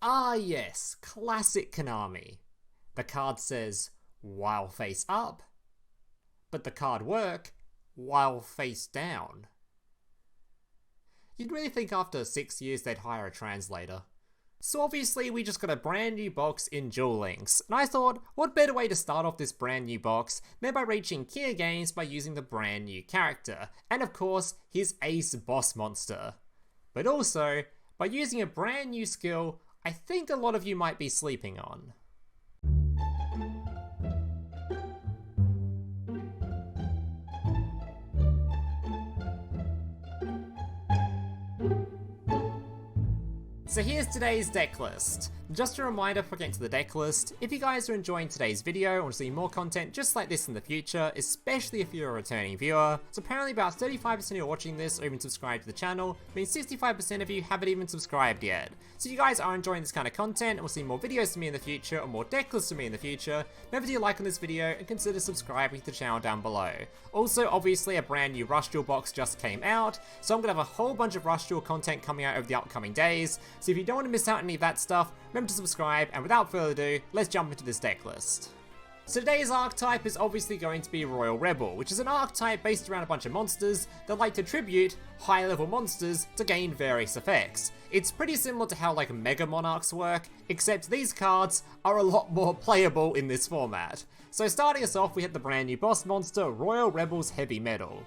Ah yes, classic Konami. The card says, while face up, but the card work while face down. You'd really think after 6 years they'd hire a translator. So obviously we just got a brand new box in Duel Links, and I thought, what better way to start off this brand new box than by reaching Kia Games by using the brand new character, and of course his ace boss monster. But also, by using a brand new skill I think a lot of you might be sleeping on. So here's today's deck list. Just a reminder before getting to the deck list, if you guys are enjoying today's video and want to see more content just like this in the future, especially if you're a returning viewer, so apparently about 35% of you watching this are even subscribed to the channel, means 65% of you haven't even subscribed yet. So if you guys are enjoying this kind of content and will see more videos from me in the future or more deck lists from me in the future, remember to like on this video and consider subscribing to the channel down below. Also, obviously a brand new Rush Duel box just came out, so I'm going to have a whole bunch of Rush Duel content coming out over the upcoming days, so if you don't want to miss out on any of that stuff, remember to subscribe, and without further ado, let's jump into this deck list. So today's archetype is obviously going to be Royal Rebel, which is an archetype based around a bunch of monsters that like to tribute high level monsters to gain various effects. It's pretty similar to how like Mega Monarchs work, except these cards are a lot more playable in this format. So starting us off, we have the brand new boss monster, Royal Rebel's Heavy Metal.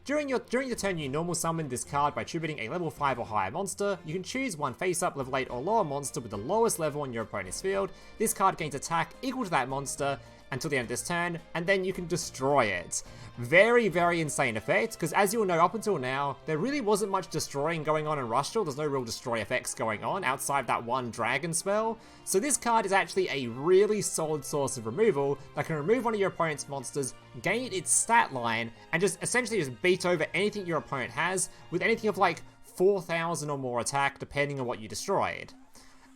During your turn, you normal summon this card by tributing a level 5 or higher monster. You can choose one face-up, level 8 or lower monster with the lowest level on your opponent's field. This card gains attack equal to that monster until the end of this turn, and then you can destroy it. Very, very insane effect, because as you'll know, up until now, there really wasn't much destroying going on in Rush Duel. There's no real destroy effects going on outside that one dragon spell. So this card is actually a really solid source of removal that can remove one of your opponent's monsters, gain its stat line, and just essentially just beat over anything your opponent has with anything of like 4,000 or more attack, depending on what you destroyed.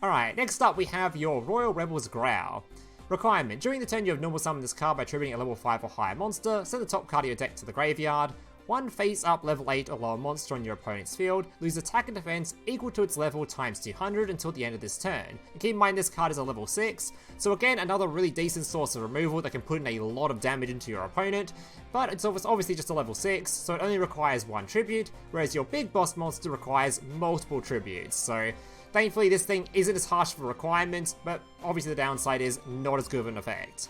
Alright, next up we have your Royal Rebel's Growl. Requirement: during the turn you have normal summon this card by tributing a level 5 or higher monster, send the top card of your deck to the graveyard. One face up level 8 or lower monster on your opponent's field, lose attack and defense equal to its level times 200 until the end of this turn. And keep in mind this card is a level 6, so again another really decent source of removal that can put in a lot of damage into your opponent, but it's obviously just a level 6, so it only requires one tribute, whereas your big boss monster requires multiple tributes, so thankfully this thing isn't as harsh of a requirement, but obviously the downside is not as good of an effect.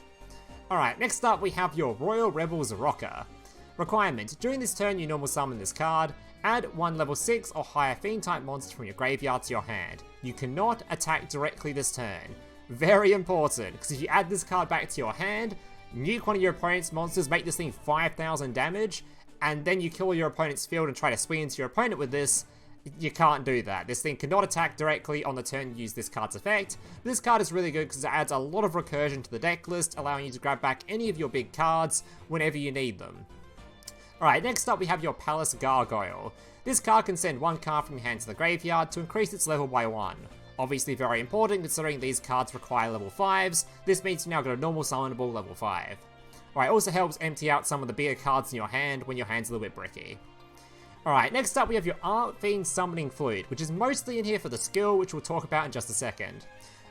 Alright, next up we have your Royal Rebel's Rocker. Requirement: during this turn you normal summon this card, add one level 6 or higher fiend type monster from your graveyard to your hand. You cannot attack directly this turn. Very important, because if you add this card back to your hand, nuke one of your opponent's monsters, make this thing 5,000 damage, and then you kill your opponent's field and try to swing into your opponent with this. You can't do that. This thing cannot attack directly on the turn you use this card's effect. This card is really good because it adds a lot of recursion to the deck list, allowing you to grab back any of your big cards whenever you need them. Alright, next up we have your Palace Gargoyle. This card can send one card from your hand to the graveyard to increase its level by 1. Obviously very important considering these cards require level 5s, this means you now got a normal summonable level 5. Alright, also helps empty out some of the bigger cards in your hand when your hand's a little bit bricky. Alright, next up we have your Archfiend Summoning Flute, which is mostly in here for the skill, which we'll talk about in just a second.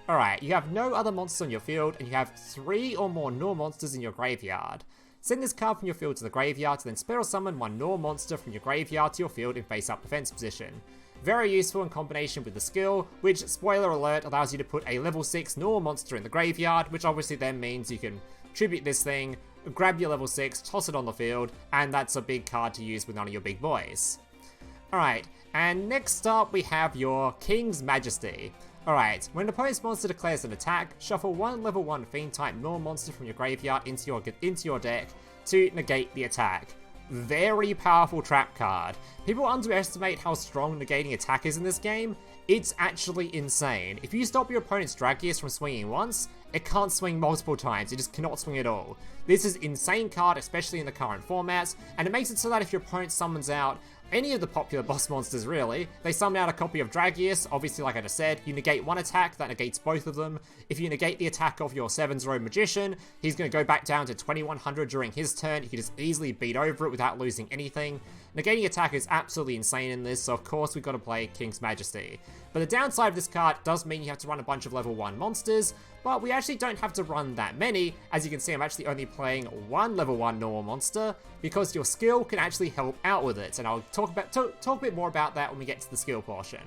Alright, you have no other monsters on your field, and you have 3 or more Gnaw monsters in your graveyard. Send this card from your field to the graveyard to then spell summon one Gnaw monster from your graveyard to your field in face-up defense position. Very useful in combination with the skill, which, spoiler alert, allows you to put a level 6 Gnaw monster in the graveyard, which obviously then means you can tribute this thing, grab your level 6, toss it on the field, and that's a big card to use with none of your big boys. Alright, and next up we have your King's Majesty. Alright, when an opponent's monster declares an attack, shuffle one level 1 fiend type Gnaw monster from your graveyard into your deck to negate the attack. Very powerful trap card. People underestimate how strong negating attack is in this game. It's actually insane. If you stop your opponent's Dragius from swinging once, it can't swing multiple times, it just cannot swing at all. This is insane card, especially in the current formats, and it makes it so that if your opponent summons out any of the popular boss monsters really. They summon out a copy of Dragius, obviously like I just said, you negate one attack, that negates both of them. If you negate the attack of your 7's Road Magician, he's going to go back down to 2100 during his turn, you can just easily beat over it without losing anything. Negating attack is absolutely insane in this, so of course we've got to play King's Majesty. But the downside of this card does mean you have to run a bunch of level 1 monsters, but we actually don't have to run that many. As you can see, I'm actually only playing one level 1 normal monster, because your skill can actually help out with it, and I'll talk a bit more about that when we get to the skill portion.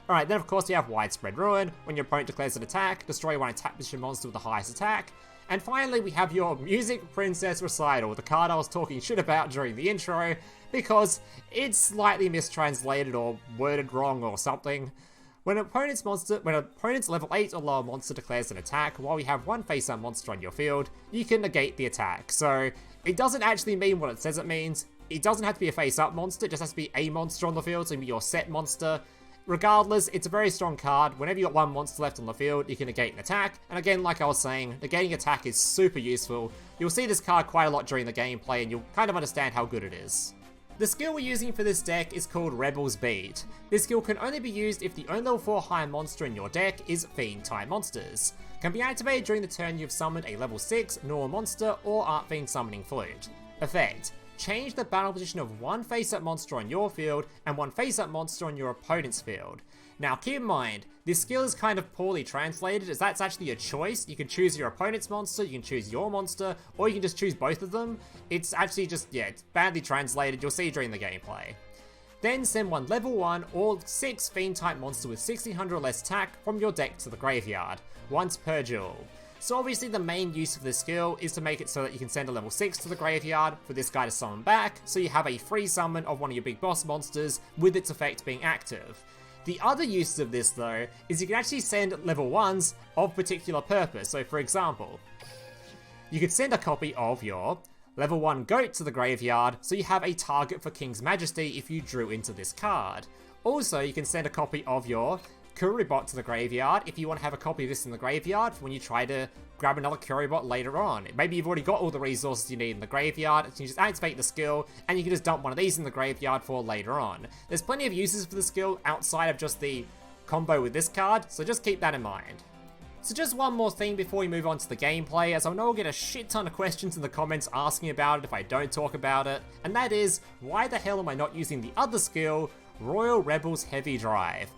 Alright, then of course you have Widespread Ruin. When your opponent declares an attack, destroy one attack position monster with the highest attack. And finally, we have your Music Princess Recital, the card I was talking shit about during the intro, because it's slightly mistranslated or worded wrong or something. When an opponent's level 8 or lower monster declares an attack, while you have one face-up monster on your field, you can negate the attack. So, it doesn't actually mean what it says it means. It doesn't have to be a face-up monster, it just has to be a monster on the field, so maybe your set monster. Regardless, it's a very strong card. Whenever you've got one monster left on the field, you can negate an attack. And again, like I was saying, negating attack is super useful. You'll see this card quite a lot during the gameplay, and you'll kind of understand how good it is. The skill we're using for this deck is called Rebel's Beat. This skill can only be used if the only level 4 higher monster in your deck is Fiend type monsters. Can be activated during the turn you've summoned a level 6 normal monster or Archfiend summoning Flute. Effect: change the battle position of one face-up monster on your field and one face-up monster on your opponent's field. Now keep in mind, this skill is kind of poorly translated, as that's actually a choice. You can choose your opponent's monster, you can choose your monster, or you can just choose both of them. It's actually just, yeah, it's badly translated, you'll see during the gameplay. Then send one level 1 or 6 Fiend type monster with 1600 or less attack from your deck to the graveyard, once per duel. So obviously the main use of this skill is to make it so that you can send a level 6 to the graveyard for this guy to summon back, so you have a free summon of one of your big boss monsters with its effect being active. The other use of this though, is you can actually send level 1s of particular purpose. So for example, you could send a copy of your level 1 Goat to the graveyard, so you have a target for King's Majesty if you drew into this card. Also, you can send a copy of your Kuribot to the graveyard if you want to have a copy of this in the graveyard for when you try to grab another Kuribot later on. Maybe you've already got all the resources you need in the graveyard, so you just activate the skill, and you can just dump one of these in the graveyard for later on. There's plenty of uses for the skill outside of just the combo with this card, so just keep that in mind. So just one more thing before we move on to the gameplay, as I know I'll get a shit ton of questions in the comments asking about it if I don't talk about it, and that is, why the hell am I not using the other skill, Royal Rebel's Heavy Drive?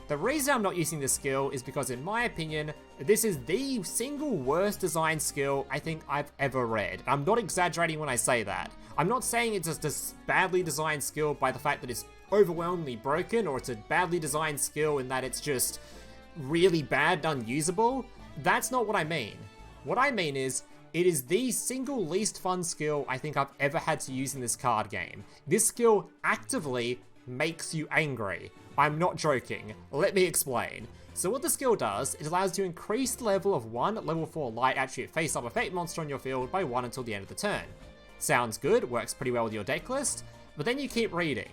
The reason I'm not using this skill is because, in my opinion, this is the single worst design skill I think I've ever read. I'm not exaggerating when I say that. I'm not saying it's just a badly designed skill by the fact that it's overwhelmingly broken, or it's a badly designed skill in that it's just really bad and unusable. That's not what I mean. What I mean is, it is the single least fun skill I think I've ever had to use in this card game. This skill actively makes you angry. I'm not joking. Let me explain. So what the skill does, it allows you to increase the level of one level 4 light attribute face-up effect monster on your field by 1 until the end of the turn. Sounds good, works pretty well with your deck list, but then you keep reading.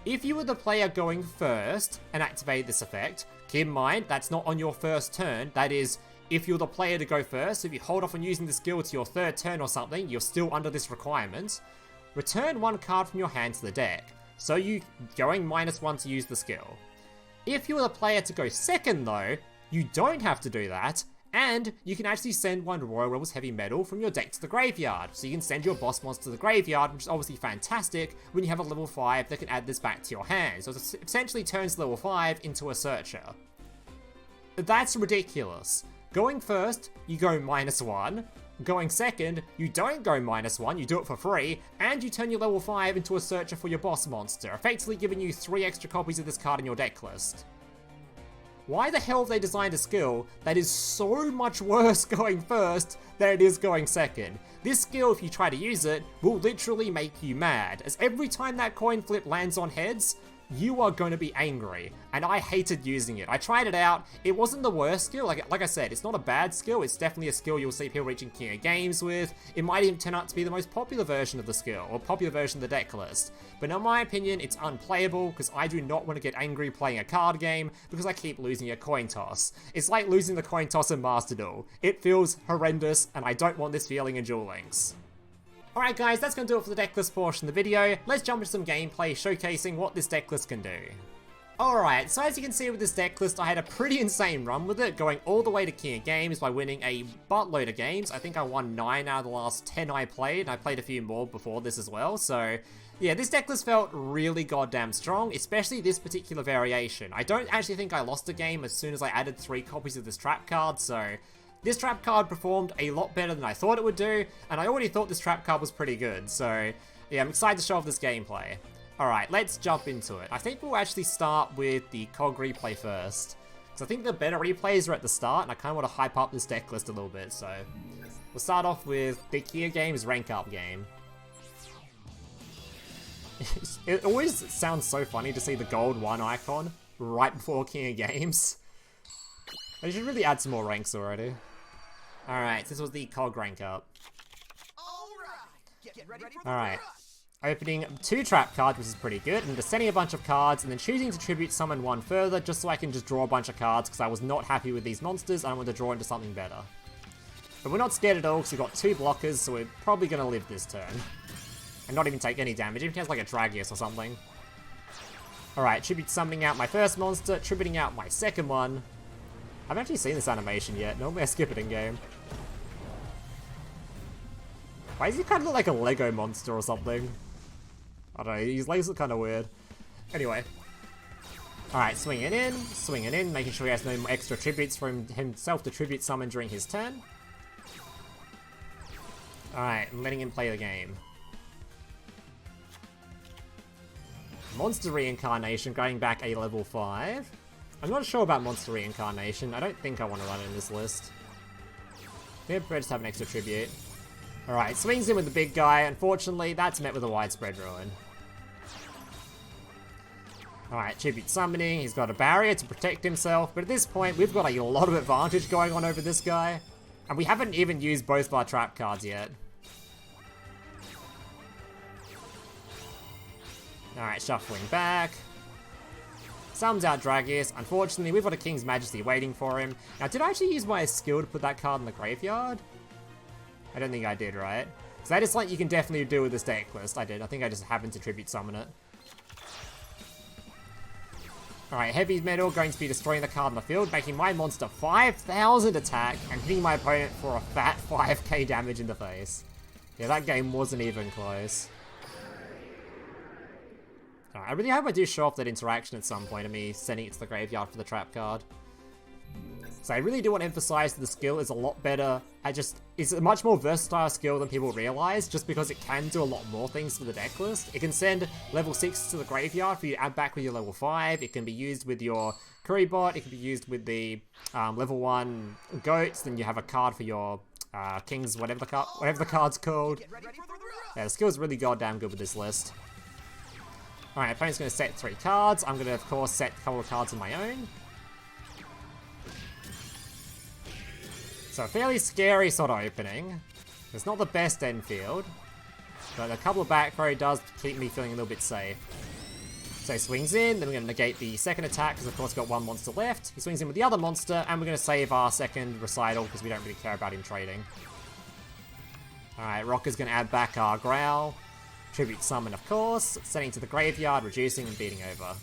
If you were the player going first and activate this effect, keep in mind that's not on your first turn, that is, if you're the player to go first, if you hold off on using the skill to your third turn or something, you're still under this requirement, return one card from your hand to the deck. So you going -1 to use the skill. If you're the player to go second though, you don't have to do that, and you can actually send one Royal Rebel's Heavy Metal from your deck to the graveyard. So you can send your boss monster to the graveyard, which is obviously fantastic when you have a level 5 that can add this back to your hand. So it essentially turns level 5 into a searcher. That's ridiculous. Going first, you go -1. Going second, you don't go -1, you do it for free, and you turn your level 5 into a searcher for your boss monster, effectively giving you 3 extra copies of this card in your deck list. Why the hell have they designed a skill that is so much worse going first than it is going second? This skill, if you try to use it, will literally make you mad, as every time that coin flip lands on heads, you are going to be angry, and I hated using it. I tried it out, it wasn't the worst skill, like I said, it's not a bad skill, it's definitely a skill you'll see people reaching King of Games with. It might even turn out to be the most popular version of the skill, or popular version of the deck list. But in my opinion, it's unplayable, because I do not want to get angry playing a card game, because I keep losing a coin toss. It's like losing the coin toss in Master Duel. It feels horrendous, and I don't want this feeling in Duel Links. Alright guys, that's going to do it for the deck list portion of the video. Let's jump into some gameplay showcasing what this deck list can do. Alright, so as you can see with this deck list, I had a pretty insane run with it, going all the way to King of Games by winning a buttload of games. I think I won 9 out of the last 10 I played, and I played a few more before this as well, so yeah, this deck list felt really goddamn strong, especially this particular variation. I don't actually think I lost a game as soon as I added 3 copies of this trap card, so this trap card performed a lot better than I thought it would do, and I already thought this trap card was pretty good, so yeah, I'm excited to show off this gameplay. Alright, let's jump into it. I think we'll actually start with the COG replay first, because I think the better replays are at the start, and I kind of want to hype up this deck list a little bit, so we'll start off with the King of Games rank up game. It always sounds so funny to see the gold 1 icon right before King of Games. They should really add some more ranks already. Alright, this was the COG rank up. Alright. Opening 2 trap cards, which is pretty good, and descending a bunch of cards, and then choosing to tribute summon 1 further, just so I can just draw a bunch of cards, because I was not happy with these monsters, and I wanted to draw into something better. But we're not scared at all, because we've got 2 blockers, so we're probably going to live this turn. And not even take any damage, even if he has like a Dragius or something. Alright, tribute summoning out my first monster, tributing out my second one. I haven't actually seen this animation yet, normally I skip it in game. Why does he kind of look like a Lego monster or something? I don't know, his legs look kind of weird. Anyway. Alright, swinging in, making sure he has no extra tributes for himself to tribute summon during his turn. Alright, I'm letting him play the game. Monster Reincarnation, going back a level 5. I'm not sure about Monster Reincarnation. I don't think I want to run it in this list. Maybe I prefer just have an extra tribute. Alright, swings in with the big guy. Unfortunately, that's met with a widespread ruin. Alright, tribute summoning. He's got a barrier to protect himself, but at this point, we've got a lot of advantage going on over this guy. And we haven't even used both of our trap cards yet. Alright, shuffling back. Summons out Dragius. Unfortunately, we've got a King's Majesty waiting for him. Now, did I actually use my skill to put that card in the graveyard? I don't think I did, right? Because that is something you can definitely do with this deck list. I did. I think I just happened to tribute summon it. Alright, Heavy Metal going to be destroying the card in the field, making my monster 5,000 attack and hitting my opponent for a fat 5k damage in the face. Yeah, that game wasn't even close. I really hope I do show off that interaction at some point of me sending it to the graveyard for the trap card. So I really do want to emphasize that the skill is a lot better. It's a much more versatile skill than people realize, just because it can do a lot more things for the deck list. It can send level 6 to the graveyard for you to add back with your level 5. It can be used with your Kuribot. It can be used with the level 1 goats. Then you have a card for your kings, whatever the card's called. Yeah, the skill is really goddamn good with this list. Alright, opponent's going to set 3 cards. I'm going to, of course, set a couple of cards of my own. So a fairly scary sort of opening. It's not the best end field, but a couple of back row does keep me feeling a little bit safe. So he swings in, then we're going to negate the second attack, because of course we've got 1 monster left. He swings in with the other monster, and we're going to save our second Recital, because we don't really care about him trading. Alright, Rocker's going to add back our Growl. Tribute summon, of course, sending to the graveyard, reducing and beating over.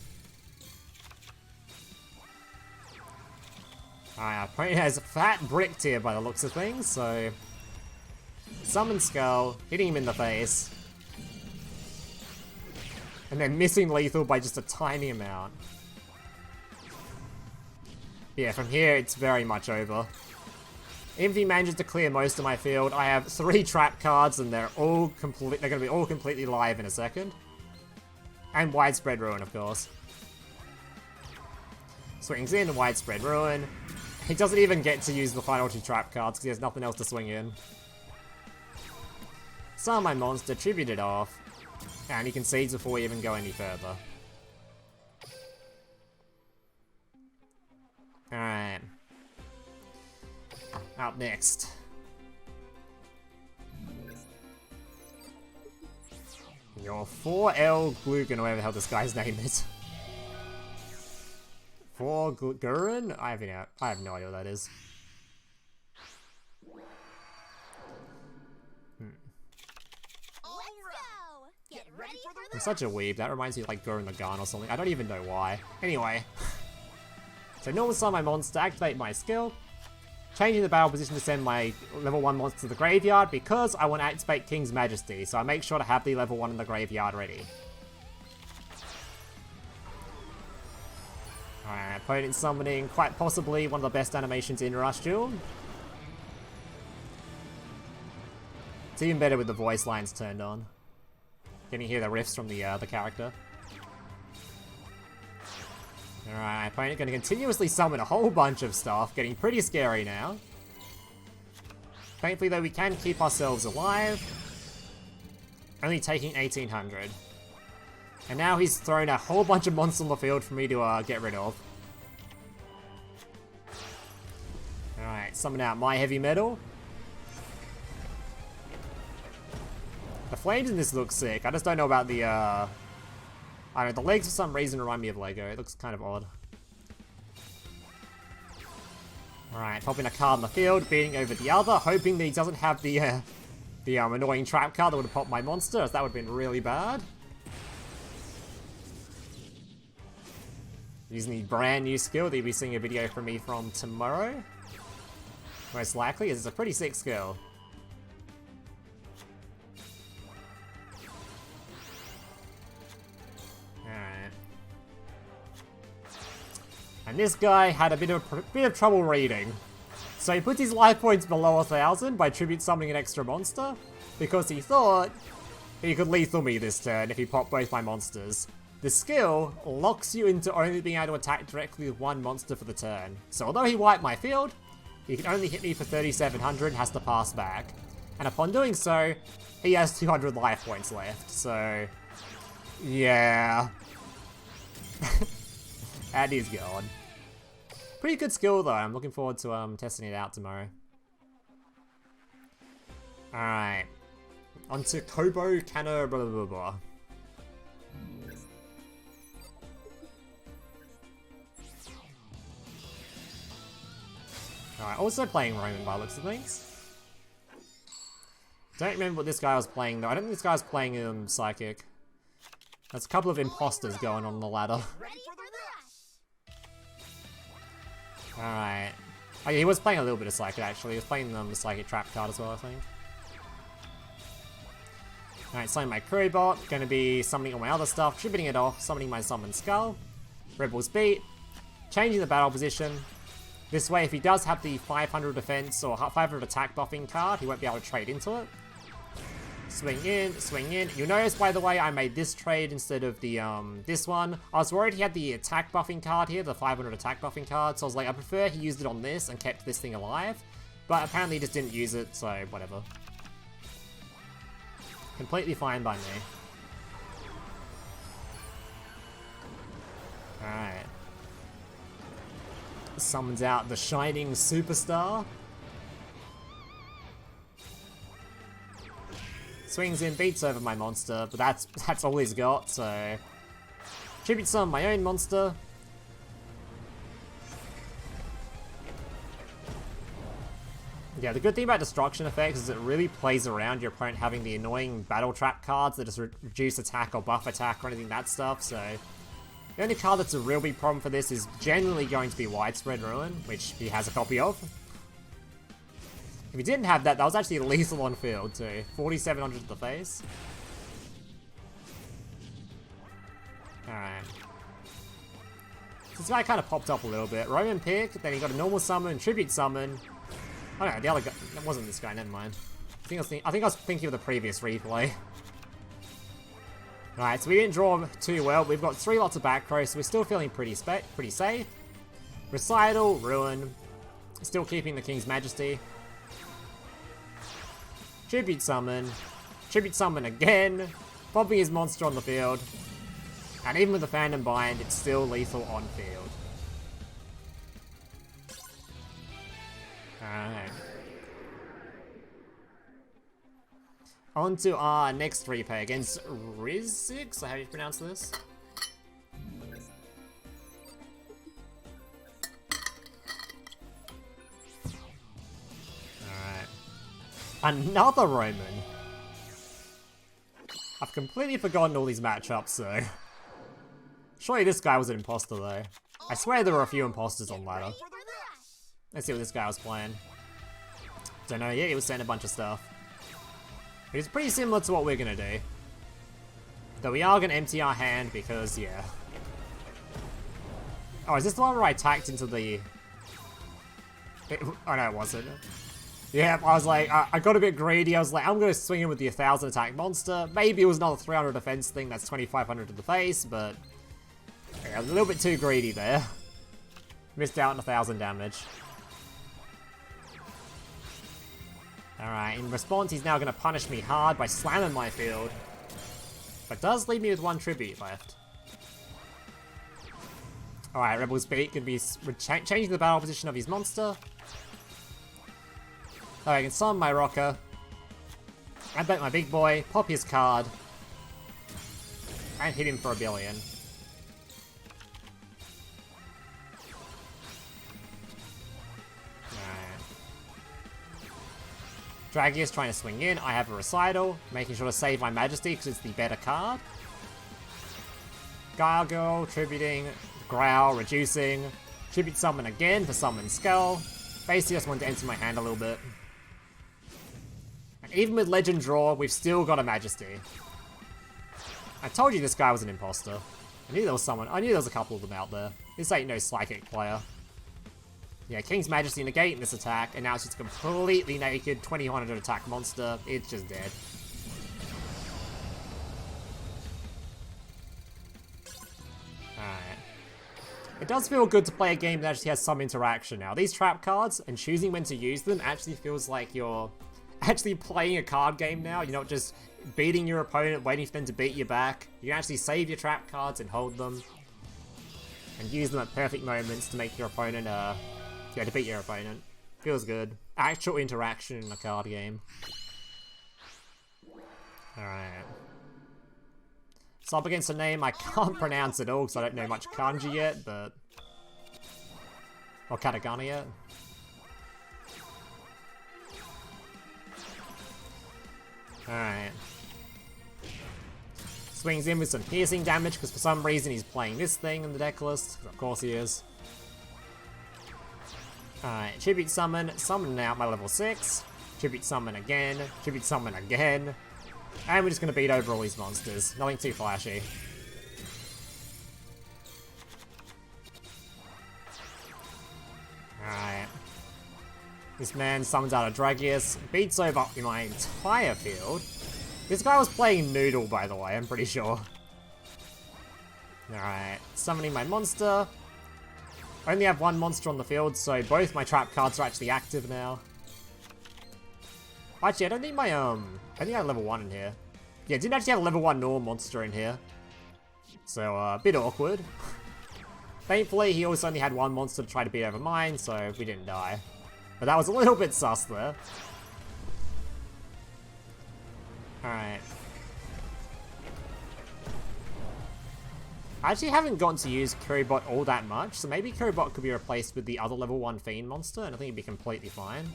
Alright, our opponent has fat bricked here by the looks of things, so summon Skull, hitting him in the face, and then missing lethal by just a tiny amount. Yeah, from here it's very much over. Even if he manages to clear most of my field, I have 3 trap cards and they're going to be all completely live in a second. And Widespread Ruin, of course. Swings in, Widespread Ruin. He doesn't even get to use the final 2 trap cards because he has nothing else to swing in. Summon my monster, tribute it off, and he concedes before we even go any further. Alright. Up next. Your 4L Glugan, or whatever the hell this guy's name is. 4 Gurren? I have no idea what that is. I'm such a weeb. That reminds me of like Gurren Lagann or something. I don't even know why. Anyway. So normal summon my monster, activate my skill. Changing the battle position to send my level 1 monster to the graveyard because I want to activate King's Majesty. So I make sure to have the level 1 in the graveyard ready. Alright, opponent summoning quite possibly one of the best animations in Rush Duel. It's even better with the voice lines turned on. Can you hear the riffs from the character? Alright, opponent gonna continuously summon a whole bunch of stuff, getting pretty scary now. Thankfully though, we can keep ourselves alive. Only taking 1800. And now he's thrown a whole bunch of monsters on the field for me to get rid of. Alright, summon out my heavy metal. The flames in this look sick. I just don't know about the, I don't know, the legs for some reason remind me of Lego. It looks kind of odd. Alright, popping a card on the field, beating over the other, hoping that he doesn't have the annoying trap card that would have popped my monster, as that would have been really bad. Using the brand new skill that you'll be seeing a video from me from tomorrow. Most likely, as it's a pretty sick skill. Alright. And this guy had a bit of trouble reading. So he puts his life points below 1000 by tribute summoning an extra monster, because he thought he could lethal me this turn if he popped both my monsters. The skill locks you into only being able to attack directly with one monster for the turn. So although he wiped my field, he can only hit me for 3700 and has to pass back. And upon doing so, he has 200 life points left, so yeah. And he's gone. Pretty good skill though, I'm looking forward to testing it out tomorrow. Alright. Onto Kobo Kano blah blah blah. Alright, also playing Roman by looks of things. Don't remember what this guy was playing though. I don't think this guy was playing Psychic. There's a couple of imposters going on the ladder. Alright. Oh yeah, he was playing a little bit of Psychic actually. He was playing the Psychic Trap card as well, I think. Alright, summoning my Kuribot. Gonna be summoning all my other stuff, tributing it off, summoning my Summon Skull. Rebels Beat. Changing the battle position. This way, if he does have the 500 defense or 500 attack buffing card, he won't be able to trade into it. Swing in, swing in. You'll notice, by the way, I made this trade instead of the this one. I was worried he had the attack buffing card here, the 500 attack buffing card, so I was like, I prefer he used it on this and kept this thing alive. But apparently he just didn't use it, so whatever. Completely fine by me. Alright. Summons out the Shining Superstar. Swings in, beats over my monster, but that's all he's got, so... Tribute summon my own monster. Yeah, the good thing about destruction effects is it really plays around your opponent having the annoying battle trap cards that just reduce attack or buff attack or anything that stuff, so... The only card that's a real big problem for this is generally going to be Widespread Ruin, which he has a copy of. If he didn't have that, that was actually lethal on field too. 4700 to the face. Alright. This guy kind of popped up a little bit. Roman pick, then he got a normal summon, tribute summon. Oh no, the other guy, that wasn't this guy, never mind. I think I was thinking of the previous replay. Alright, so we didn't draw too well. We've got 3 lots of back row, so we're still feeling pretty safe. Recital, Ruin. Still keeping the King's Majesty. Tribute summon again, popping his monster on the field, and even with the Phantom Bind, it's still lethal on field. Alright. On to our next replay against Rizix, so how do you pronounce this? Another Roman. I've completely forgotten all these matchups, so... Surely this guy was an imposter, though. I swear there were a few imposters on ladder. Let's see what this guy was playing. Don't know yet, he was saying a bunch of stuff. But it's pretty similar to what we're gonna do. Though we are gonna empty our hand because, yeah. Oh, is this the one where I attacked into the... Oh no, it wasn't. Yeah, I was like, I got a bit greedy. I was like, I'm gonna swing in with the 1000 attack monster. Maybe it was another 300 defense thing, that's 2500 to the face, but... Yeah, I was a little bit too greedy there. Missed out on 1000 damage. Alright, in response, he's now going to punish me hard by slamming my field. But does leave me with 1 tribute left. Alright, Rebel's Beat could be changing the battle position of his monster. Oh, I can summon my rocker. Add back my big boy, pop his card. And hit him for 1 billion. Dragius trying to swing in, I have a Recital, making sure to save my Majesty because it's the better card. Gargoyle, tributing, Growl, reducing, tribute summon again for summon Skull. Basically just wanted to empty my hand a little bit. And even with Legend Draw, we've still got a Majesty. I told you this guy was an imposter. I knew there was someone, I knew there was a couple of them out there. This ain't no Psychic player. Yeah, King's Majesty negating this attack, and now it's just completely naked, 2100 attack monster. It's just dead. Alright. It does feel good to play a game that actually has some interaction now. These trap cards, and choosing when to use them, actually feels like you're actually playing a card game now. You're not just beating your opponent, waiting for them to beat you back. You can actually save your trap cards and hold them. And use them at perfect moments to make your opponent, yeah, to beat your opponent. Feels good. Actual interaction in a card game. Alright. So up against a name I can't pronounce at all because I don't know much kanji yet, but... Or katakana yet. Alright. Swings in with some piercing damage because for some reason he's playing this thing in the deck list. Of course he is. Alright, Tribute Summon, summon out my level 6, Tribute Summon again, Tribute Summon again, and we're just going to beat over all these monsters. Nothing too flashy. Alright. This man summons out a Dragius, beats over my entire field. This guy was playing Noodle, by the way, I'm pretty sure. Alright, summoning my monster. I only have 1 monster on the field, so both my trap cards are actually active now. Actually, I don't think my, I think I have level 1 in here. Yeah, I didn't actually have a level 1 normal monster in here. So, a bit awkward. Thankfully, he also only had 1 monster to try to beat over mine, so we didn't die. But that was a little bit sus there. Alright. I actually haven't gotten to use Kuribot all that much, so maybe Kuribot could be replaced with the other level 1 Fiend monster, and I think it'd be completely fine.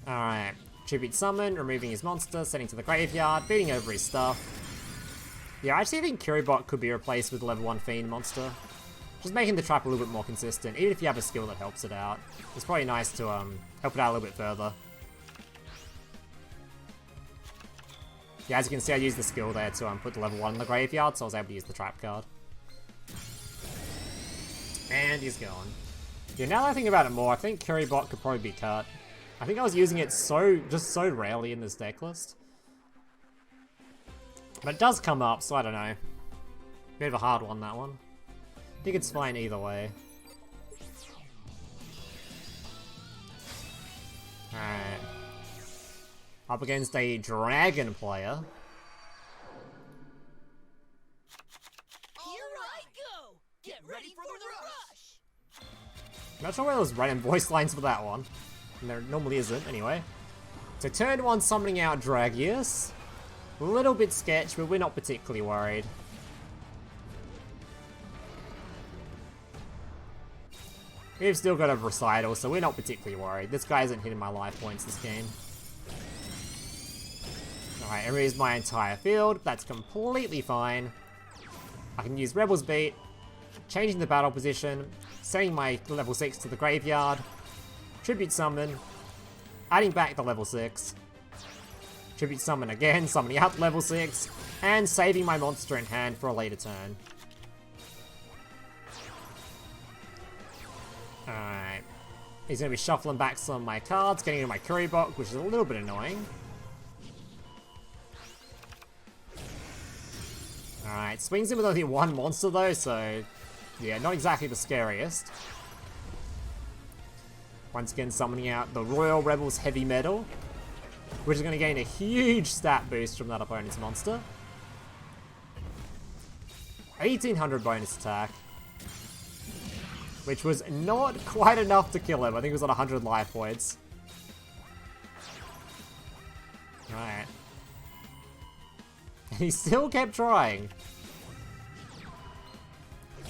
Alright, Tribute Summon, removing his monster, sending to the graveyard, beating over his stuff. Yeah, I actually think Kuribot could be replaced with the level 1 Fiend monster. Just making the trap a little bit more consistent, even if you have a skill that helps it out. It's probably nice to help it out a little bit further. Yeah, as you can see, I used the skill there to put the level 1 in the graveyard, so I was able to use the trap card. And he's gone. Yeah, now that I think about it more, I think Kuribot could probably be cut. I think I was using it just so rarely in this deck list. But it does come up, so I don't know. Bit of a hard one, that one. I think it's fine either way. Alright. Up against a dragon player. Here I go! Get ready for the rush! Not sure where there was random voice lines for that one. And there normally isn't, anyway. So turn 1 summoning out Dragius. A little bit sketch, but we're not particularly worried. We've still got a Recital, so we're not particularly worried. This guy isn't hitting my life points this game. Alright, it removes my entire field. That's completely fine. I can use Rebel's Beat, changing the battle position, sending my level 6 to the graveyard, Tribute Summon, adding back the level 6, Tribute Summon again, summoning out level 6, and saving my monster in hand for a later turn. Alright. He's going to be shuffling back some of my cards, getting into my Kuribot, which is a little bit annoying. Alright, swings in with only one monster though, so yeah, not exactly the scariest. Once again, summoning out the Royal Rebels Heavy Metal, which is going to gain a huge stat boost from that opponent's monster. 1800 bonus attack, which was not quite enough to kill him. I think it was on 100 life points. Alright. He still kept trying.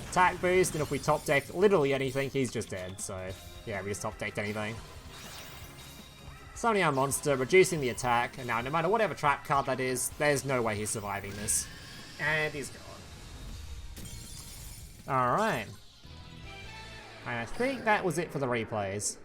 Attack boost, and if we top deck literally anything, he's just dead. So, yeah, we just top decked anything. Summoning our monster, reducing the attack, and now no matter whatever trap card that is, there's no way he's surviving this. And he's gone. Alright. And I think that was it for the replays.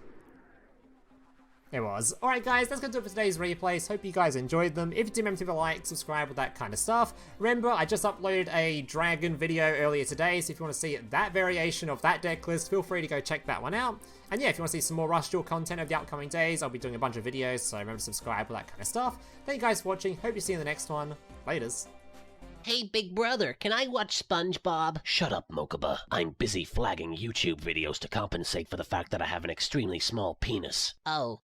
It was. Alright guys, that's going to do it for today's replays. Hope you guys enjoyed them. If you do, remember to leave a like, subscribe, with that kind of stuff. Remember, I just uploaded a dragon video earlier today, so if you want to see that variation of that deck list, feel free to go check that one out. And yeah, if you want to see some more Rush Duel content over the upcoming days, I'll be doing a bunch of videos, so remember to subscribe, with that kind of stuff. Thank you guys for watching. Hope you see you in the next one. Laters. Hey, big brother, can I watch SpongeBob? Shut up, Mokuba. I'm busy flagging YouTube videos to compensate for the fact that I have an extremely small penis. Oh.